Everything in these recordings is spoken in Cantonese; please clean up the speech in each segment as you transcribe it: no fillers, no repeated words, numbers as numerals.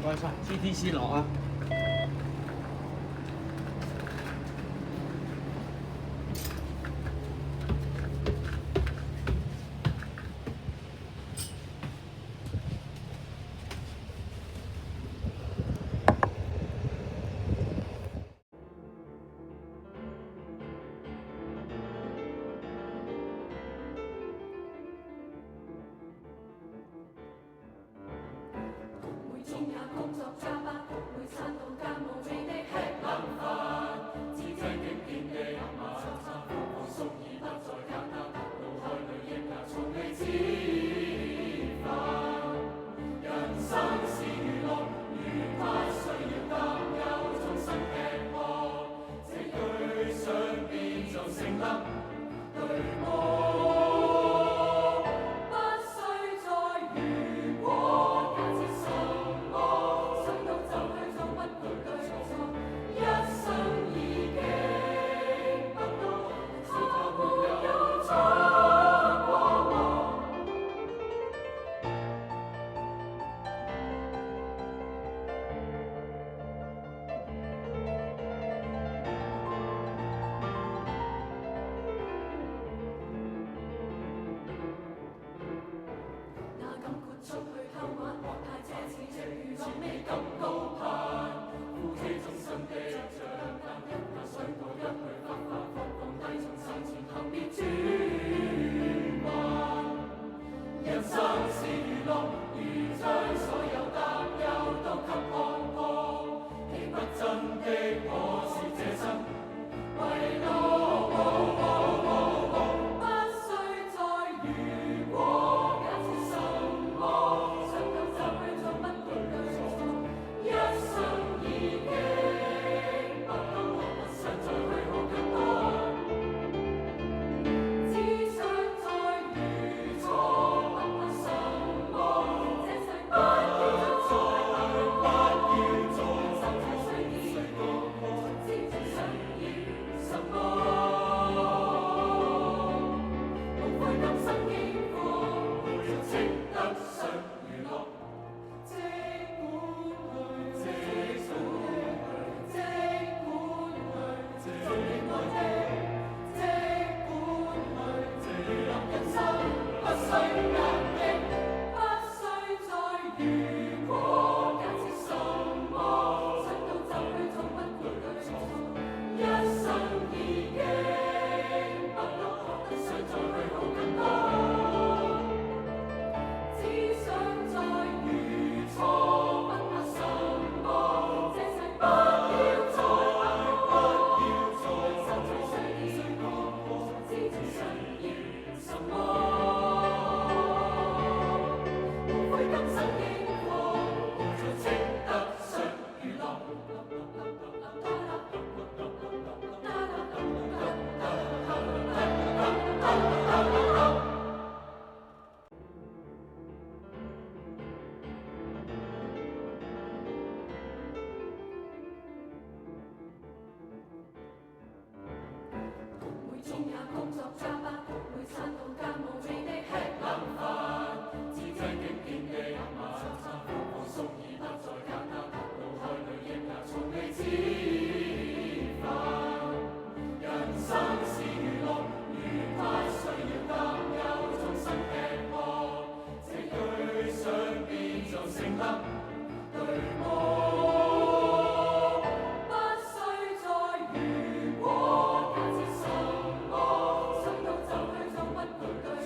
該晒，TTC 落啊！每天也工作加班，每餐到家無味地吃冷飯，自製經典的亞馬餐，放鬆已不再簡單，腦海裏亦也從未止煩。人生是娛樂，如不需要擔憂終身吃喝，這句想變就成立，對我。出去偷玩，太奢侈，這娛樂未咁高攀。夫妻終身的帳單，也想過一去不返，放低從身前行別轉彎。人生是娛樂，如將所有擔憂都給看破，其不真的我是這生為樂。每天也工作加班，每餐到家無味地吃冷飯，自製經典的亞馬餐，放鬆已不再簡單，腦海裏亦也從未止煩。人生是娛樂，如不需要擔憂終身吃喝，這句想變就成立，對我。不需再如果假設什麼，想到就去做，不懼懼。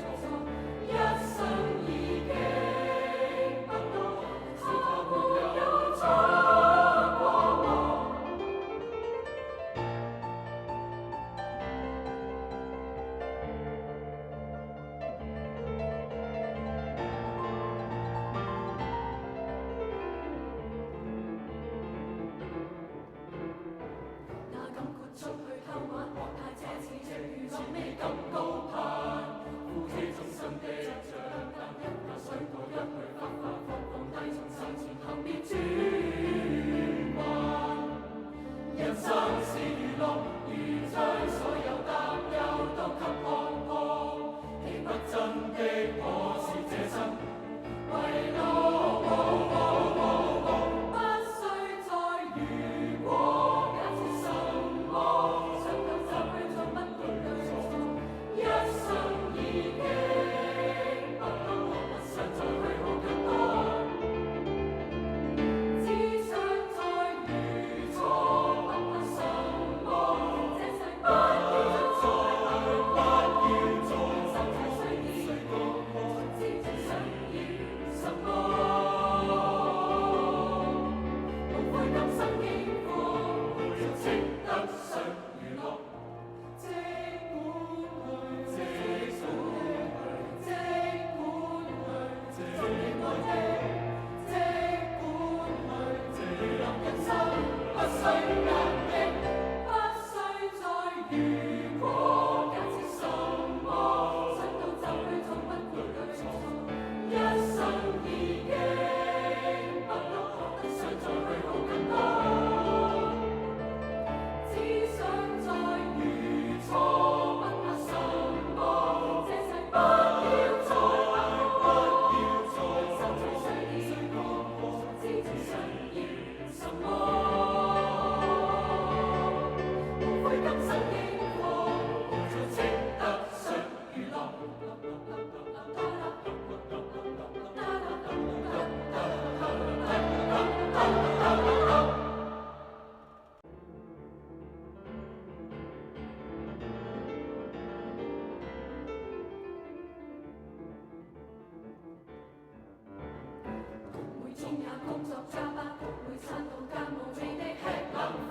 終也工作加班，每餐到間無味地吃冷飯，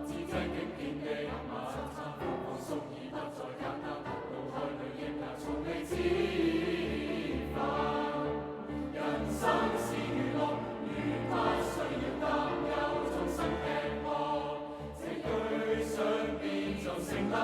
只將經典的晚餐，放鬆已不再簡單，腦海裏應也從未知煩。人生是娛樂，如不需要擔憂終身吃喝，這句想變做聖德。